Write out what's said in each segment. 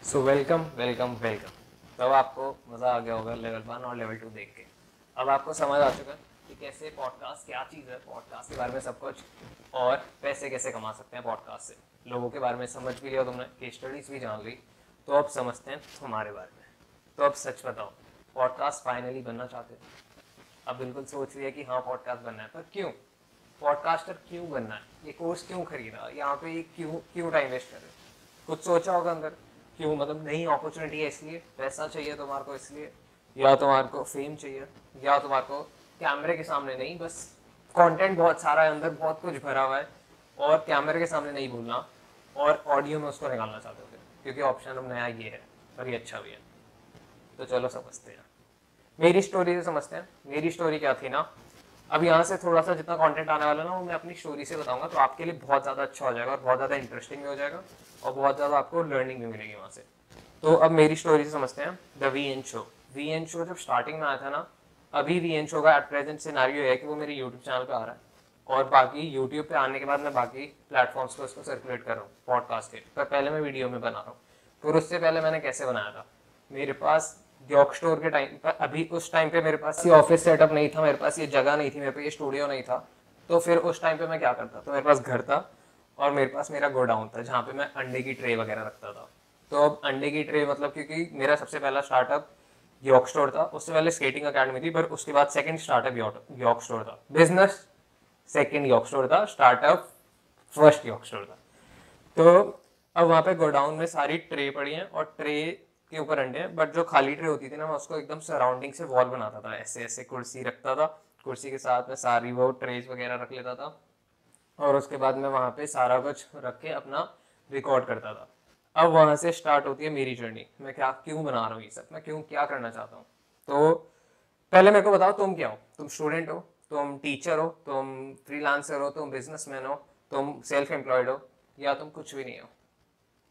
So welcome welcome welcome. तब आपको मज़ा आ गया होगा लेवल 1 और लेवल 2 देख के। अब आपको समझ आ चुका है कि कैसे पॉडकास्ट क्या चीज़ है, पॉडकास्ट के बारे में सब कुछ, और पैसे कैसे कमा सकते हैं पॉडकास्ट से। लोगों के बारे में समझ भी लिया तुमने, केस स्टडीज भी जान ली, तो अब समझते हैं तुम्हारे बारे में। तो अब सच बताओ, पॉडकास्ट फाइनली बनना चाहते हो? अब बिल्कुल सोच लिया कि हाँ पॉडकास्ट बनना है, पर क्यों? पॉडकास्टर क्यों बनना है? ये कोर्स क्यों खरीदा? यहाँ पे ये क्यों क्यों टाइम वेस्ट कर रहे हो? कुछ सोचा होगा अंदर, क्यों? मतलब नई अपॉर्चुनिटी है इसलिए, पैसा चाहिए तुम्हारे को इसलिए, या तुम्हारे को फेम चाहिए, या तुम्हारे को कैमरे के सामने नहीं, बस कंटेंट बहुत सारा है अंदर, बहुत कुछ भरा हुआ है और कैमरे के सामने नहीं बोलना और ऑडियो में उसको निकालना चाहते हो, क्योंकि ऑप्शन अब नया ये है और ये अच्छा भी है। तो चलो समझते हैं, मेरी स्टोरी से समझते हैं। मेरी स्टोरी क्या थी ना, अब यहाँ से थोड़ा सा जितना कंटेंट आने वाला ना वो मैं अपनी स्टोरी से बताऊंगा, तो आपके लिए बहुत ज़्यादा अच्छा हो जाएगा और बहुत ज़्यादा इंटरेस्टिंग भी हो जाएगा और बहुत ज़्यादा आपको लर्निंग भी मिलेगी वहाँ से। तो अब मेरी स्टोरी से समझते हैं। The V N show, V N show जब स्टार्टिंग में आया था ना, अभी वी एन शो का एट प्रेजेंट सिनेरियो है कि वो मेरे यूट्यूब चैनल पे आ रहा है और बाकी यूट्यूब पे आने के बाद मैं बाकी प्लेटफॉर्म्स को इसको सर्कुलेट कर रहा हूँ पॉडकास्ट के, पर पहले मैं वीडियो में बना रहा हूँ। फिर उससे पहले मैंने कैसे बनाया था, मेरे पास डॉक स्टोर के टाइम पर, अभी उस टाइम पे मेरे पास ये ऑफिस सेटअप नहीं था, मेरे पास ये जगह नहीं थी, मेरे पास ये स्टूडियो नहीं था। तो फिर उस टाइम पे मैं क्या करता, तो मेरे पास घर था और मेरे पास मेरा गोडाउन था जहाँ पे मैं अंडे की ट्रे वगैरह रखता था। तो अब अंडे की ट्रे मतलब, क्योंकि मेरा सबसे पहला स्टार्टअप यॉर्क स्टोर था, उससे पहले स्केटिंग अकेडमी थी, पर उसके बाद सेकंड स्टार्टअप यॉर्क स्टोर था। बिजनेस सेकंड यॉर्क स्टोर था, स्टार्टअप फर्स्ट यॉर्क स्टोर था। तो अब वहाँ पे गोडाउन में सारी ट्रे पड़ी हैं और ट्रे के ऊपर अंडे हैं, बट जो खाली ट्रे होती थी ना, मैं उसको एकदम सराउंडिंग से वॉल बनाता था, ऐसे ऐसे कुर्सी रखता था, कुर्सी के साथ में सारी वो ट्रेज वगैरह रख लेता था और उसके बाद मैं वहाँ पे सारा कुछ रख के अपना रिकॉर्ड करता था। अब वहाँ से स्टार्ट होती है मेरी जर्नी, मैं क्या क्यों बना रहा हूँ ये सब, मैं क्यों क्या करना चाहता हूँ। तो पहले मेरे को बताओ, तुम क्या हो? तुम स्टूडेंट हो, तुम टीचर हो, तुम फ्रीलांसर हो, तुम बिजनेसमैन हो, तुम सेल्फ एम्प्लॉयड हो, या तुम कुछ भी नहीं हो?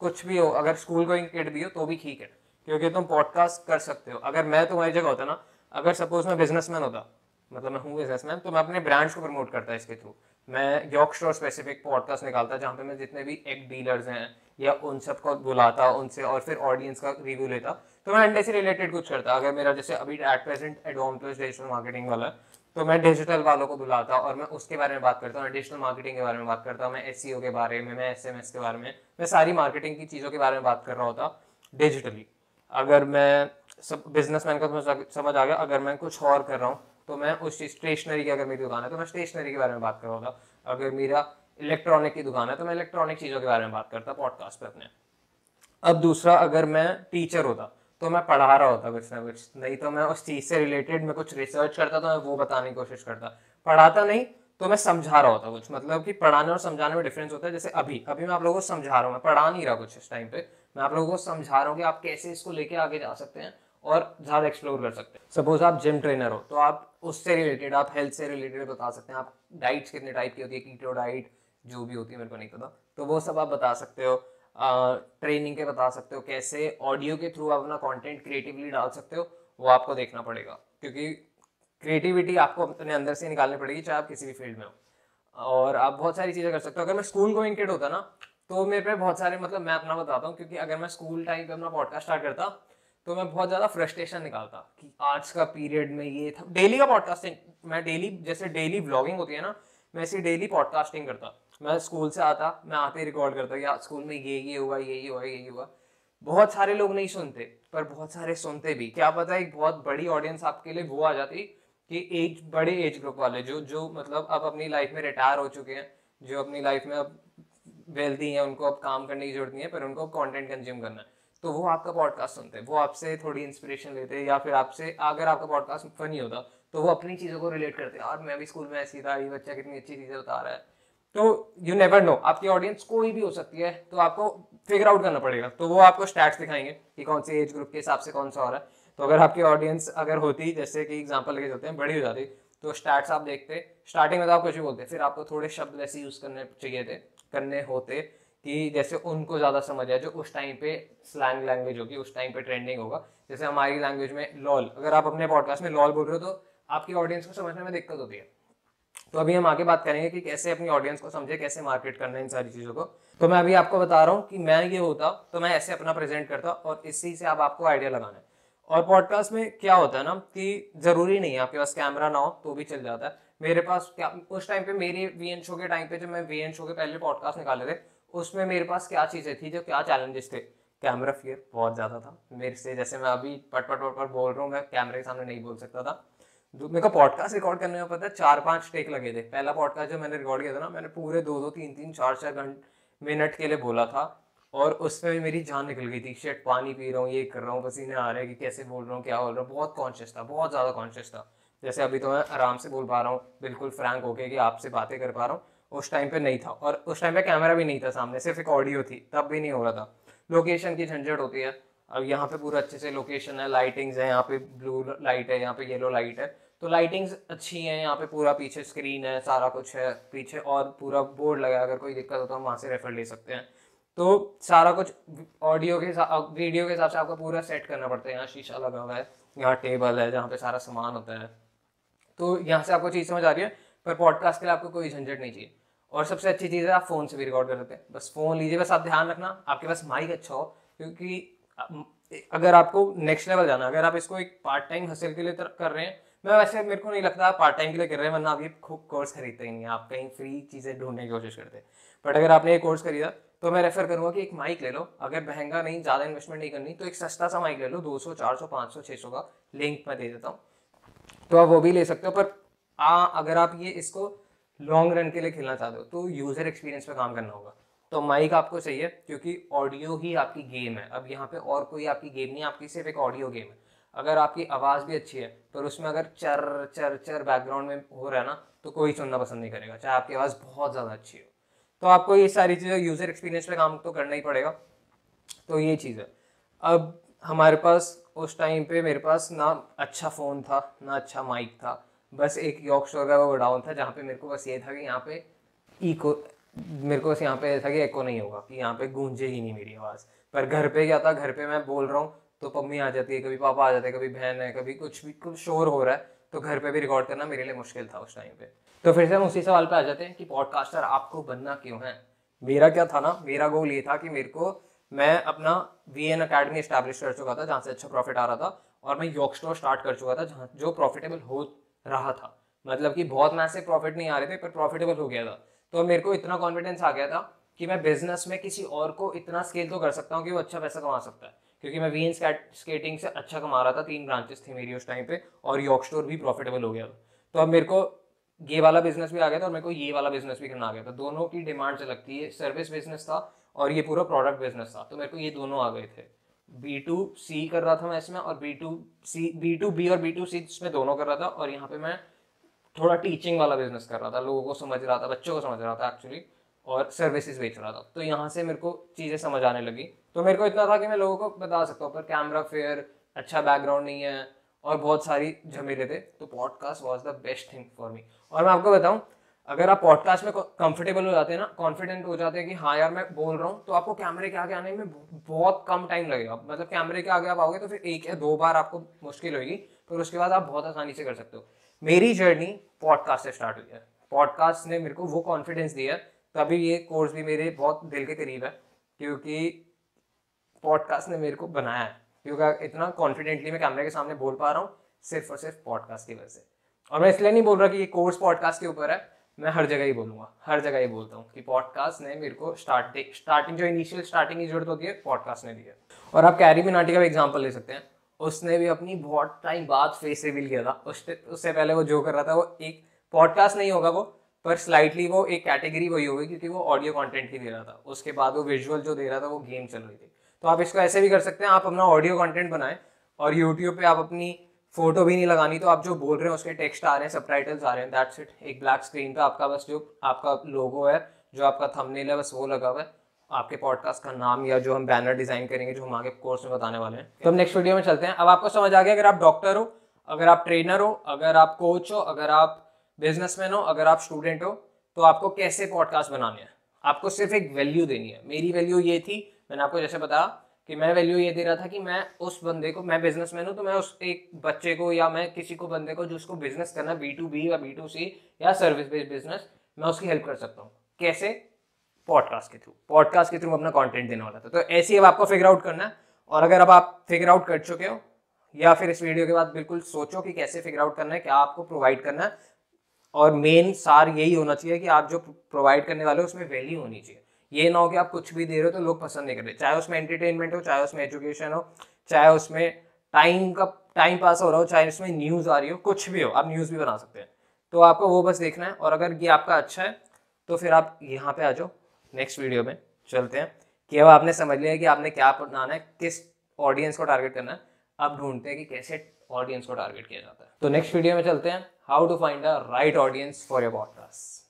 कुछ भी हो, अगर स्कूल गोइंग किड भी हो तो भी ठीक है, क्योंकि तुम पॉडकास्ट कर सकते हो। अगर मैं तुम्हारी जगह होता ना, अगर सपोज मैं बिजनेसमैन होता, मतलब मैं हूँ बिजनेसमैन, तो मैं अपने ब्रांड्स को प्रमोट करता इसके थ्रू। मैं यॉर्क स्टोर स्पेसिफिक पॉडकास्ट निकालता जहाँ पे मैं जितने भी एग डीलर्स हैं या उन सबको बुलाता उनसे और फिर ऑडियंस का रिव्यू लेता। तो मैं अंडे से रिलेटेड कुछ करता, अगर मेरा जैसे अभी at present advantage digital marketing वाला है, तो मैं डिजिटल वालों को बुलाता और मैं उसके बारे में बात करता हूँ, डिजिटल मार्केटिंग के बारे में बात करता हूँ, मैं एसईओ के बारे में, मैं एसएमएस के बारे में, मैं सारी मार्केटिंग की चीज़ों के बारे में बात कर रहा होता डिजिटली। अगर मैं सब बिजनेसमैन का समझ आ गया, अगर मैं कुछ और कर रहा हूँ तो मैं उस चीज, स्टेशनरी की अगर मेरी दुकान है तो मैं स्टेशनरी के बारे में बात कर रहा होता, अगर मेरा इलेक्ट्रॉनिक की दुकान है तो मैं इलेक्ट्रॉनिक चीज़ों के बारे में बात करता पॉडकास्ट पे अपने। अब दूसरा, अगर मैं टीचर होता तो मैं पढ़ा रहा होता कुछ ना कुछ, नहीं तो मैं उस चीज से रिलेटेड मैं कुछ रिसर्च करता तो मैं वो बताने की कोशिश करता। पढ़ाता नहीं तो मैं समझा रहा होता कुछ, मतलब कि पढ़ाने और समझाने में डिफरेंस होता है। जैसे अभी अभी मैं आप लोगों को समझा रहा हूँ, मैं पढ़ा नहीं रहा कुछ इस टाइम पे, मैं आप लोगों को समझा रहा हूँ कि आप कैसे इसको लेके आगे जा सकते हैं और ज़्यादा एक्सप्लोर कर सकते हैं। सपोज आप जिम ट्रेनर हो तो आप उससे रिलेटेड, आप हेल्थ से रिलेटेड बता सकते हैं, आप डाइट्स कितने टाइप की होती है, कीटो डाइट जो भी होती है मेरे को नहीं पता, तो वो सब आप बता सकते हो। ट्रेनिंग के बता सकते हो, कैसे ऑडियो के थ्रू आप अपना कंटेंट क्रिएटिवली डाल सकते हो, वो आपको देखना पड़ेगा, क्योंकि क्रिएटिविटी आपको अपने अंदर से निकालनी पड़ेगी, चाहे आप किसी भी फील्ड में हो। और आप बहुत सारी चीज़ें कर सकते हो। अगर मैं स्कूल गोइंग किड होता ना, तो मेरे पे बहुत सारे, मतलब मैं अपना बताता हूँ, क्योंकि अगर मैं स्कूल टाइम पे अपना पॉडकास्ट स्टार्ट करता तो मैं बहुत ज़्यादा फ्रस्ट्रेशन निकालता कि आज का पीरियड में ये था। डेली का पॉडकास्टिंग, मैं डेली, जैसे डेली व्लॉगिंग होती है ना, मैं ऐसी डेली पॉडकास्टिंग करता। मैं स्कूल से आता, मैं आते ही रिकॉर्ड करता कि स्कूल में ये हुआ, ये हुआ, ये हुआ। बहुत सारे लोग नहीं सुनते, पर बहुत सारे सुनते भी। क्या पता एक बहुत बड़ी ऑडियंस आपके लिए वो आ जाती कि एज, बड़े एज ग्रुप वाले जो जो मतलब अब अपनी लाइफ में रिटायर हो चुके हैं, जो अपनी लाइफ में अब वेल्दी हैं, उनको अब काम करने की जरूरत नहीं है, पर उनको कंटेंट कंज्यूम करना है, तो वो आपका पॉडकास्ट सुनते हैं, वो आपसे थोड़ी इंस्पिरेशन लेते हैं, या फिर आपसे, अगर आपका पॉडकास्ट फनी होता तो वो अपनी चीज़ों को रिलेट करते हैं, और मैं भी स्कूल में ऐसी था, ये बच्चा कितनी अच्छी चीज़ें बता रहा है। तो यू नेवर नो, आपकी ऑडियंस कोई भी हो सकती है, तो आपको फिगर आउट करना पड़ेगा। तो वो आपको स्टैट्स दिखाएंगे कि कौन सी एज ग्रुप के हिसाब से कौन सा हो रहा है। तो अगर आपकी ऑडियंस अगर होती, जैसे कि एग्जांपल लेके चलते हैं, बड़ी हो जाती, तो स्टैट्स आप देखते, स्टार्टिंग में तो आप कुछ भी बोलते, फिर आपको थोड़े शब्द वैसे यूज करने चाहिए थे, करने होते, कि जैसे उनको ज़्यादा समझ आए, जो उस टाइम पे स्लैंग लैंग्वेज होगी, उस टाइम पे ट्रेंडिंग होगा। जैसे हमारी लैंग्वेज में लॉल, अगर आप अपने पॉडकास्ट में लॉल बोल रहे हो तो आपकी ऑडियंस को समझने में दिक्कत होती है। तो अभी हम आगे बात करेंगे कि कैसे अपनी ऑडियंस को समझे, कैसे मार्केट करना है इन सारी चीज़ों को। तो मैं अभी आपको बता रहा हूँ कि मैं ये होता तो मैं ऐसे अपना प्रेजेंट करता और इसी से अब आपको आइडिया लगाना है। और पॉडकास्ट में क्या होता है ना कि जरूरी नहीं है आपके पास कैमरा ना हो तो भी चल जाता है। मेरे पास क्या उस टाइम पे मेरी वीएन शो के टाइम पे, जब मैं वीएन शो के पहले पॉडकास्ट निकाले थे, उसमें मेरे पास क्या चीज़ें थी, जो क्या चैलेंजेस थे। कैमरा फियर बहुत ज़्यादा था मेरे से, जैसे मैं अभी पट पट पट पट बोल रहा हूँ, मैं कैमरे के सामने नहीं बोल सकता था। जो मेरे को पॉडकास्ट रिकॉर्ड करने में पता है 4-5 टेक लगे थे। पहला पॉडकास्ट जो मैंने रिकॉर्ड किया था ना, मैंने पूरे 2-2 3-3 4-4 घंटे मिनट के लिए बोला था और उसमें मेरी जान निकल गई थी। शेट, पानी पी रहा हूँ, ये कर रहा हूँ, पसीने आ रहे हैं कि कैसे बोल रहा हूँ, क्या बोल रहा हूँ। बहुत कॉन्शियस था, बहुत ज़्यादा कॉन्शियस था। जैसे अभी तो मैं आराम से बोल पा रहा हूँ, बिल्कुल फ्रैंक होके कि आपसे बातें कर पा रहा हूँ। उस टाइम पे नहीं था, और उस टाइम पे कैमरा भी नहीं था सामने, सिर्फ एक ऑडियो थी, तब भी नहीं हो रहा था। लोकेशन की झंझट होती है। अब यहाँ पे पूरा अच्छे से लोकेशन है, लाइटिंग्स है, यहाँ पे ब्लू लाइट है, यहाँ पे येलो लाइट है, तो लाइटिंग्स अच्छी है। यहाँ पे पूरा पीछे स्क्रीन है, सारा कुछ है पीछे, और पूरा बोर्ड लगा है, अगर कोई दिक्कत हो तो हम वहाँ से रेफर ले सकते हैं। तो सारा कुछ ऑडियो के साथ, वीडियो के हिसाब से आपको पूरा सेट करना पड़ता है। यहाँ शीशा लगा हुआ है, यहाँ टेबल है जहाँ पे सारा सामान होता है। तो यहाँ से आपको चीज़ समझ आ रही है। पर पॉडकास्ट के लिए आपको कोई झंझट नहीं चाहिए। और सबसे अच्छी चीज़ है, आप फ़ोन से भी रिकॉर्ड कर सकते हैं। बस फ़ोन लीजिए, बस आप ध्यान रखना आपके पास माइक अच्छा हो, क्योंकि अगर आपको नेक्स्ट लेवल जाना, अगर आप इसको एक पार्ट टाइम हसल के लिए कर रहे हैं, मैं वैसे मेरे को नहीं लगता आप पार्ट टाइम के लिए कर रहे हैं, वरना आप ये कोर्स खरीदते ही नहीं, आप कहीं फ्री चीज़ें ढूंढने की कोशिश करते हैं। बट अगर आपने ये कोर्स खरीदा तो मैं रेफर करूँगा कि एक माइक ले लो। अगर महंगा नहीं, ज़्यादा इन्वेस्टमेंट नहीं करनी, तो एक सस्ता सा माइक ले लो, 200 400 500 600 का, लिंक मैं दे देता हूँ, तो आप वो भी ले सकते हो। पर अगर आप ये इसको लॉन्ग रन के लिए खेलना चाहते हो तो यूज़र एक्सपीरियंस पे काम करना होगा। तो माइक आपको चाहिए, क्योंकि ऑडियो ही आपकी गेम है। अब यहाँ पे और कोई आपकी गेम नहीं है, आपकी सिर्फ एक ऑडियो गेम है। अगर आपकी आवाज़ भी अच्छी है पर उसमें अगर चर चर चर बैकग्राउंड में हो रहा है ना, तो कोई सुनना पसंद नहीं करेगा, चाहे आपकी आवाज़ बहुत ज़्यादा अच्छी हो। तो आपको ये सारी चीज़ें, यूज़र एक्सपीरियंस पे काम तो करना ही पड़ेगा। तो ये चीज़ है। अब हमारे पास उस टाइम पे, मेरे पास ना अच्छा फ़ोन था ना अच्छा माइक था, बस एक यॉर्कशायर का वो डाउन था, जहाँ पे मेरे को बस ये था कि यहाँ पे इको, मेरे को बस यहाँ पे था कि एको नहीं होगा, कि यहाँ पे गूंजे ही नहीं मेरी आवाज़। पर घर पे क्या था, घर पे मैं बोल रहा हूँ तो मम्मी आ जाती है, कभी पापा आ जाते हैं, कभी बहन है, कभी कुछ भी, कुछ शोर हो रहा है, तो घर पे भी रिकॉर्ड करना मेरे लिए मुश्किल था उस टाइम पे। तो फिर से हम उसी सवाल पे आ जाते हैं कि पॉडकास्टर आपको बनना क्यों है। मेरा क्या था ना, मेरा गोल ये था कि मेरे को, मैं अपना वीएन अकेडमी इस्टेब्लिश कर चुका था जहाँ से अच्छा प्रॉफिट आ रहा था, और मैं यॉक स्टोर स्टार्ट कर चुका था जहाँ जो प्रॉफिटेबल हो रहा था। मतलब कि बहुत मैसिव प्रॉफिट नहीं आ रहे थे, पर प्रॉफिटेबल हो गया था। तो मेरे को इतना कॉन्फिडेंस आ गया था कि मैं बिजनेस में किसी और को इतना स्केल तो कर सकता हूँ कि वो अच्छा पैसा कमा सकता है, क्योंकि मैं वीएन स्केटिंग से अच्छा कमा रहा था, 3 ब्रांचेस थी मेरी उस टाइम पे, और यॉक स्टोर भी प्रॉफिटेबल हो गया था। तो अब मेरे को ये वाला बिजनेस भी आ गया था और मेरे को ये वाला बिजनेस भी करना आ गया था। दोनों की डिमांड अलग थी, ये सर्विस बिजनेस था और ये पूरा प्रोडक्ट बिजनेस था, तो मेरे को ये दोनों आ गए थे। B2C कर रहा था मैं इसमें, और B2B और B2C इसमें दोनों कर रहा था। और यहाँ पे मैं थोड़ा टीचिंग वाला बिजनेस कर रहा था, लोगों को समझ रहा था, बच्चों को समझ रहा था एक्चुअली, और सर्विसेज बेच रहा था। तो यहाँ से मेरे को चीज़ें समझ आने लगी। तो मेरे को इतना था कि मैं लोगों को बता सकता हूँ, पर कैमरा फेयर, अच्छा बैकग्राउंड नहीं है, और बहुत सारी झमेले थे। तो podcast was the best thing for me. और मैं आपको बताऊँ, अगर आप पॉडकास्ट में कंफर्टेबल हो जाते हैं ना, कॉन्फिडेंट हो जाते हैं कि हाँ यार मैं बोल रहा हूँ, तो आपको कैमरे के आगे आने में बहुत कम टाइम लगेगा। मतलब कैमरे के आगे आप आओगे तो फिर 1 या 2 बार आपको मुश्किल होगी, पर उसके बाद आप बहुत आसानी से कर सकते हो। मेरी जर्नी पॉडकास्ट से स्टार्ट हुई है। पॉडकास्ट ने मेरे को वो कॉन्फिडेंस दिया, तभी ये कोर्स भी मेरे बहुत दिल के करीब है, क्योंकि पॉडकास्ट ने मेरे को बनाया है। क्योंकि इतना कॉन्फिडेंटली मैं कैमरे के सामने बोल पा रहा हूँ सिर्फ और सिर्फ पॉडकास्ट की वजह से। और मैं इसलिए नहीं बोल रहा कि ये कोर्स पॉडकास्ट के ऊपर है, मैं हर जगह ही बोलूँगा, हर जगह ही बोलता हूँ कि पॉडकास्ट ने मेरे को स्टार्टिंग जो इनिशियल स्टार्टिंग की जरूरत होती है, पॉडकास्ट ने दी है। और आप कैरी मिनाटी का भी एग्जाम्पल ले सकते हैं। उसने भी अपनी बहुत टाइम बाद फेस रिवील किया था। उससे पहले वो जो कर रहा था, वो एक पॉडकास्ट नहीं होगा वो, पर स्लाइटली वो एक कैटेगरी वही होगी, क्योंकि वो ऑडियो कंटेंट ही दे रहा था। उसके बाद वो विजुअल जो दे रहा था, वो गेम चल रही थी। तो आप इसको ऐसे भी कर सकते हैं, आप अपना ऑडियो कंटेंट बनाएं और यूट्यूब पे आप अपनी फोटो भी नहीं लगानी, तो आप जो बोल रहे हैं उसके टेक्स्ट आ रहे हैं, सबटाइटल्स आ रहे हैं, दैट्स इट। एक ब्लैक स्क्रीन पे आपका बस जो आपका लोगो है, जो आपका थंबनेल है, बस वो लगा हुआ है, आपके पॉडकास्ट का नाम या जो हम बैनर डिजाइन करेंगे, जो हम आगे कोर्स में बताने वाले हैं। तो हम नेक्स्ट वीडियो में चलते हैं। अब आपको समझ आ गया, अगर आप डॉक्टर हो, अगर आप ट्रेनर हो, अगर आप कोच हो, अगर आप बिजनेसमैन हो, अगर आप स्टूडेंट हो, तो आपको कैसे पॉडकास्ट बनाने हैं। आपको सिर्फ एक वैल्यू देनी है। मेरी वैल्यू ये थी, मैंने आपको जैसे बताया कि मैं वैल्यू ये दे रहा था कि मैं उस बंदे को, मैं बिजनेसमैन हूँ तो मैं उस एक बच्चे को या मैं किसी को बंदे को जिसको बिजनेस करना B2B या B2C या सर्विस बेस्ड बिजनेस, मैं उसकी हेल्प कर सकता हूँ। कैसे? पॉडकास्ट के थ्रू। पॉडकास्ट के थ्रू अपना कंटेंट देने वाला था। तो ऐसे ही अब आपको फिगर आउट करना है। और अगर अब आप फिगर आउट कर चुके हो या फिर इस वीडियो के बाद बिल्कुल सोचो कि कैसे फिगर आउट करना है, क्या आपको प्रोवाइड करना है, और मेन सार यही होना चाहिए कि आप जो प्रोवाइड करने वाले हो उसमें वैल्यू होनी चाहिए। ये ना हो कि आप कुछ भी दे रहे हो तो लोग पसंद नहीं कर रहे, चाहे उसमें एंटरटेनमेंट हो, चाहे उसमें एजुकेशन हो, चाहे उसमें टाइम पास हो रहा हो, चाहे उसमें न्यूज़ आ रही हो, कुछ भी हो, आप न्यूज़ भी बना सकते हैं। तो आपको वो बस देखना है। और अगर ये आपका अच्छा है तो फिर आप यहाँ पे आ जाओ, नेक्स्ट वीडियो में चलते हैं कि अब आपने समझ लिया कि आपने क्या बनाना है, किस ऑडियंस को टारगेट करना है। अब ढूंढते हैं कि कैसे ऑडियंस को टारगेट किया जाता है। तो नेक्स्ट वीडियो में चलते हैं, how to find a right audience for your podcast.